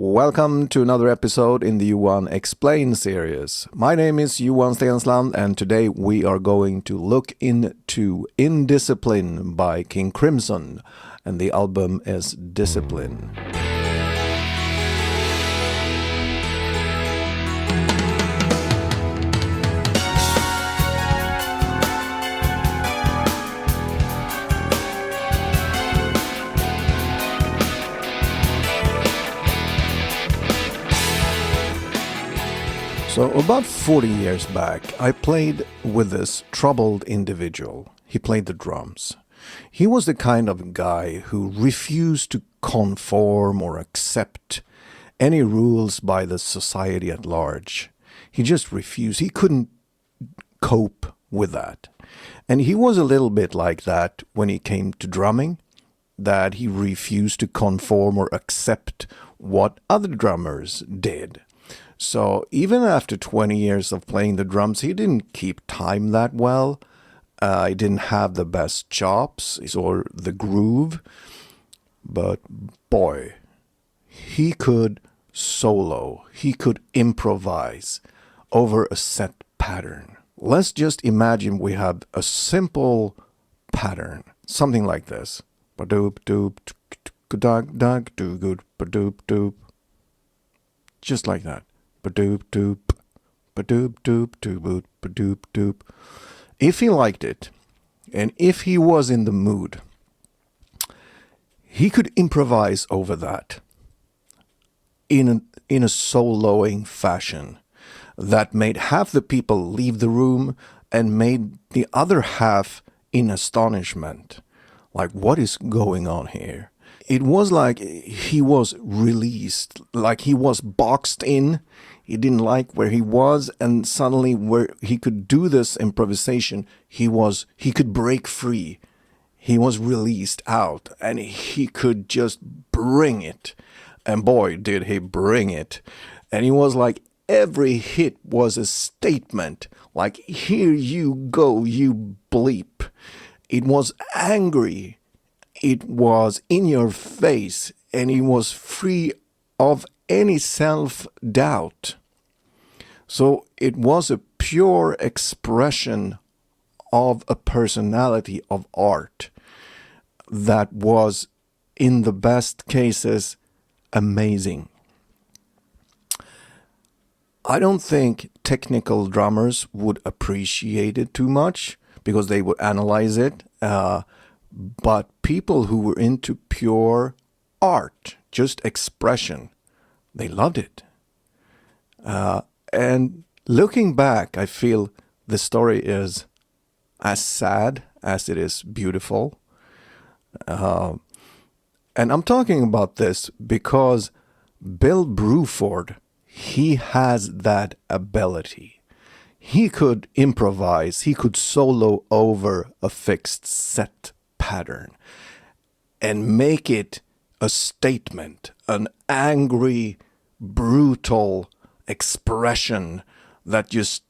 Welcome to another episode in the Johan Explains series. My name is Johan Stensland, and today we are going to look into Indiscipline by King Crimson, and the album is Discipline. So about 40 years back, I played with this troubled individual. He played the drums. He was the kind of guy who refused to conform or accept any rules by the society at large. He just refused. He couldn't cope with that. And he was a little bit like that when he came to drumming, that he refused to conform or accept what other drummers did. So even after 20 years of playing the drums, he didn't keep time that well. He didn't have the best chops or the groove. But boy, he could solo. He could improvise over a set pattern. Let's just imagine we have a simple pattern, something like this. Ba-doop doop, doop doop doop doop doop. Just like that. Ba-doop doop, ba-doop doop doop, ba-doop doop. If he liked it, and if he was in the mood, he could improvise over that in a soloing fashion that made half the people leave the room and made the other half in astonishment. Like, what is going on here? It was like he was released, like he was boxed in. He didn't like where he was, and suddenly where he could do this improvisation, he could break free. He was released out, and he could just bring it. And boy, did he bring it. And he was like, every hit was a statement. Like, here you go, you bleep. It was angry. It was in your face, and he was free of any self-doubt. So it was a pure expression of a personality of art that was, in the best cases, amazing. I don't think technical drummers would appreciate it too much because they would analyze it. But people who were into pure art, just expression, they loved it. And looking back, I feel the story is as sad as it is beautiful. And I'm talking about this because Bill Bruford, he has that ability. He could improvise, he could solo over a fixed set pattern and make it a statement, an angry, brutal expression that just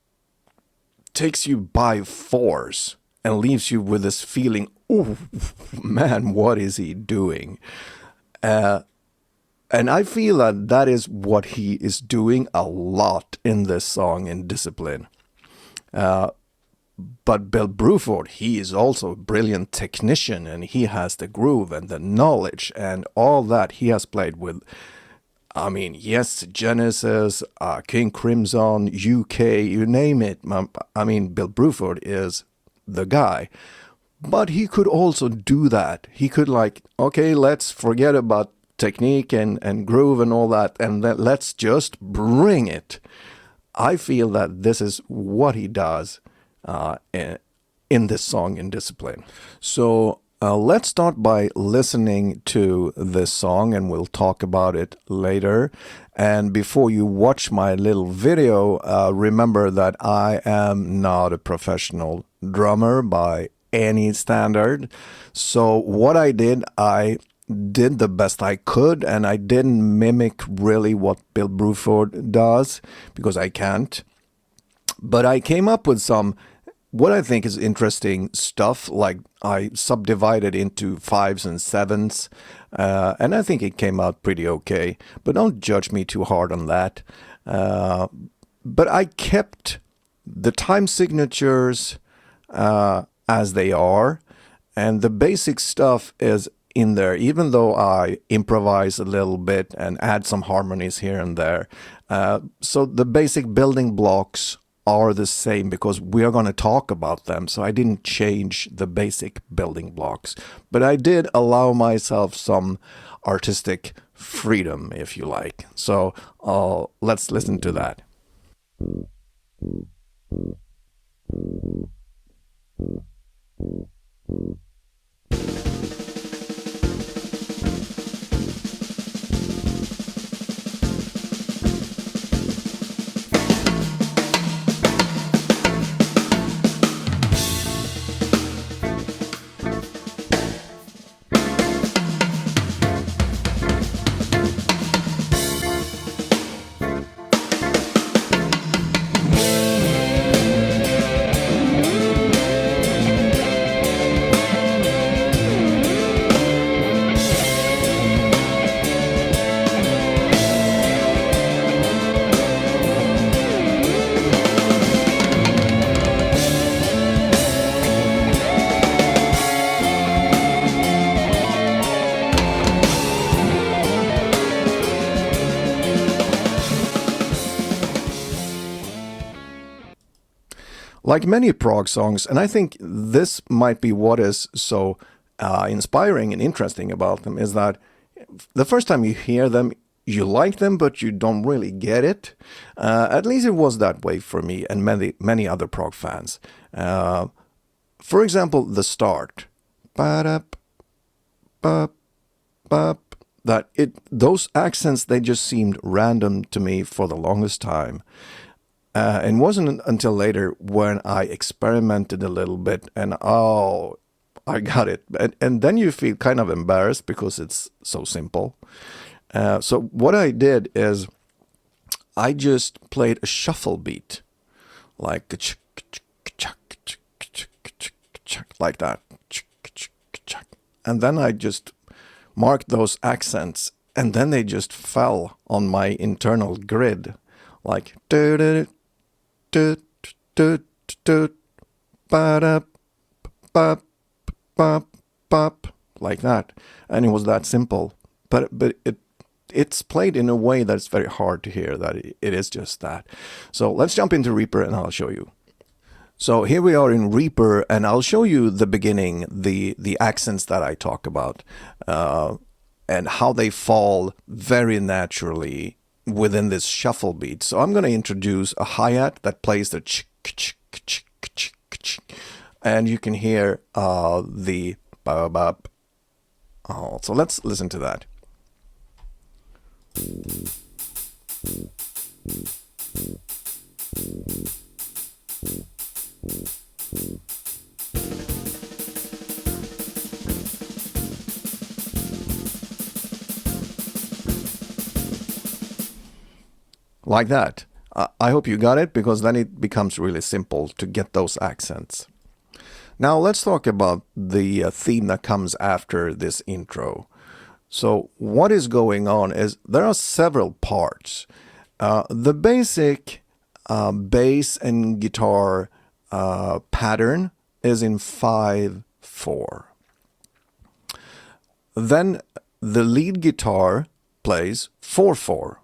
takes you by force and leaves you with this feeling, oh man, what is he doing? And I feel that is what he is doing a lot in this song, in Discipline. But Bill Bruford, he is also a brilliant technician, and he has the groove and the knowledge and all that. He has played with, I mean, yes, Genesis, King Crimson, UK, you name it. I mean, Bill Bruford is the guy. But he could also do that. He could okay, let's forget about technique and groove and all that, and let's just bring it. I feel that this is what he does in this song, in Discipline. So let's start by listening to this song, and we'll talk about it later. And before you watch my little video, remember that I am not a professional drummer by any standard. So what I did the best I could, and I didn't mimic really what Bill Bruford does, because I can't. But I came up with some what I think is interesting stuff, like I subdivided into fives and sevens, and I think it came out pretty okay. But don't judge me too hard on that. But I kept the time signatures as they are, and the basic stuff is in there, even though I improvise a little bit and add some harmonies here and there. So the basic building blocks are the same because we are going to talk about them. So I didn't change the basic building blocks, but I did allow myself some artistic freedom, if you like. So let's listen to that. Like many prog songs, and I think this might be what is so inspiring and interesting about them, is that the first time you hear them, you like them, but you don't really get it. At least it was that way for me and many other prog fans. For example, the start. Ba-da-p, ba, ba, those accents, they just seemed random to me for the longest time. And it wasn't until later when I experimented a little bit and I got it. And then you feel kind of embarrassed because it's so simple. So what I did is I just played a shuffle beat, like like that. And then I just marked those accents, and then they just fell on my internal grid, like like that, and it was that simple. But it's played in a way that's very hard to hear. That it is just that. So let's jump into Reaper, and I'll show you. So here we are in Reaper, and I'll show you the beginning, the accents that I talk about, and how they fall very naturally within this shuffle beat. So I'm going to introduce a hi-hat that plays the ch, ch, ch, ch, ch, and you can hear the ba-ba. So let's listen to that. Like that. I hope you got it, because then it becomes really simple to get those accents. Now let's talk about the theme that comes after this intro. So what is going on is there are several parts. The basic bass and guitar pattern is in 5/4. Then the lead guitar plays 4/4.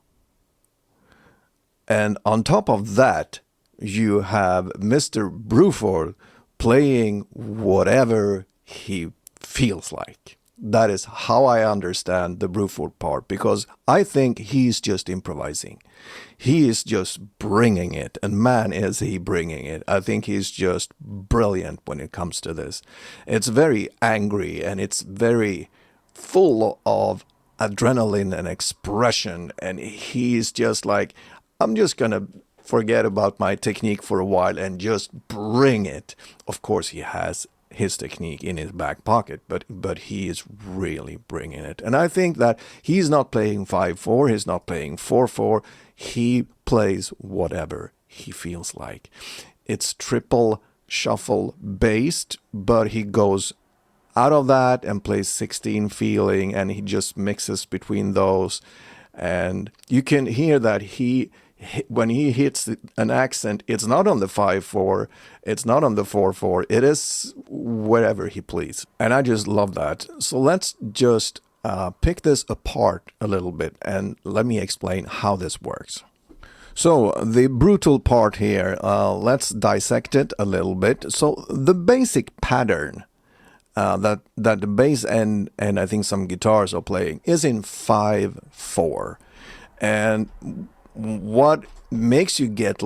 And on top of that, you have Mr. Bruford playing whatever he feels like. That is how I understand the Bruford part, because I think he's just improvising. He is just bringing it, and man, is he bringing it. I think he's just brilliant when it comes to this. It's very angry, and it's very full of adrenaline and expression, and he's just like, I'm just going to forget about my technique for a while and just bring it. Of course, he has his technique in his back pocket, but he is really bringing it. And I think that he's not playing 5/4, he's not playing 4/4. He plays whatever he feels like. It's triple shuffle based, but he goes out of that and plays 16 feeling, and he just mixes between those. And you can hear that when he hits an accent, it's not on the 5/4, it's not on the 4/4, it is wherever he plays. And I just love that. So let's just pick this apart a little bit, and let me explain how this works. So the brutal part here, let's dissect it a little bit. So the basic pattern that the bass and I think some guitars are playing is in 5/4. And what makes you get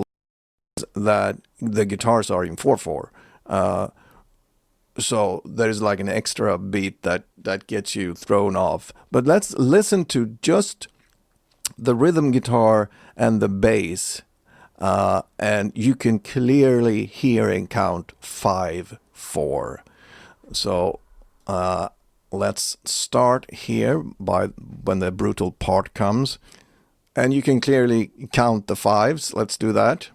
that the guitars are in 4/4. So there's like an extra beat that gets you thrown off. But let's listen to just the rhythm guitar and the bass, and you can clearly hear and count 5/4. So let's start here by when the brutal part comes, and you can clearly count the 5s. Let's do that.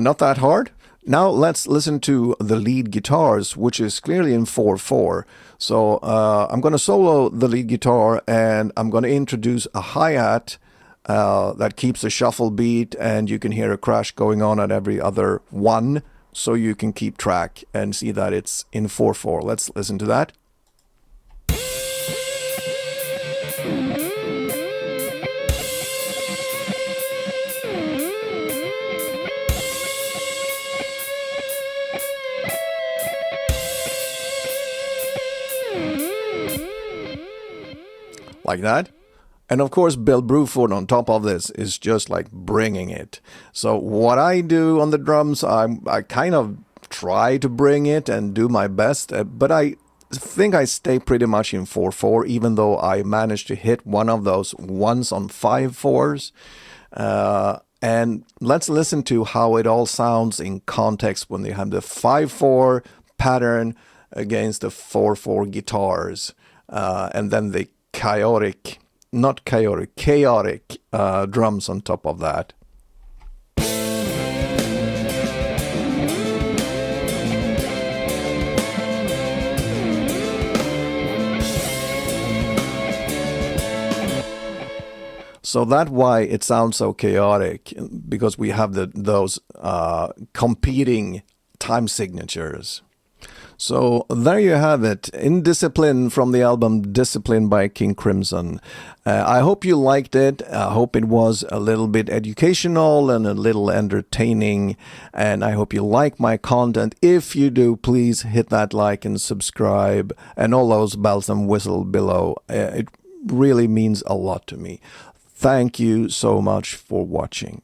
Not that hard. Now let's listen to the lead guitars, which is clearly in 4/4. So I'm going to solo the lead guitar, and I'm going to introduce a hi-hat that keeps a shuffle beat, and you can hear a crash going on at every other one, so you can keep track and see that it's in 4/4. Let's listen to that. Like that. And of course, Bill Bruford on top of this is just like bringing it. So what I do on the drums, I kind of try to bring it and do my best, but I think I stay pretty much in 4/4, even though I managed to hit one of those ones on 5/4s. And let's listen to how it all sounds in context when they have the 5/4 pattern against the 4/4 guitars, and then the chaotic drums on top of that. So that's why it sounds so chaotic, because we have those competing time signatures. So there you have it, Indiscipline from the album Discipline by King Crimson. I hope you liked it. I hope it was a little bit educational and a little entertaining. And I hope you like my content. If you do, please hit that like and subscribe and all those bells and whistles below. It really means a lot to me. Thank you so much for watching.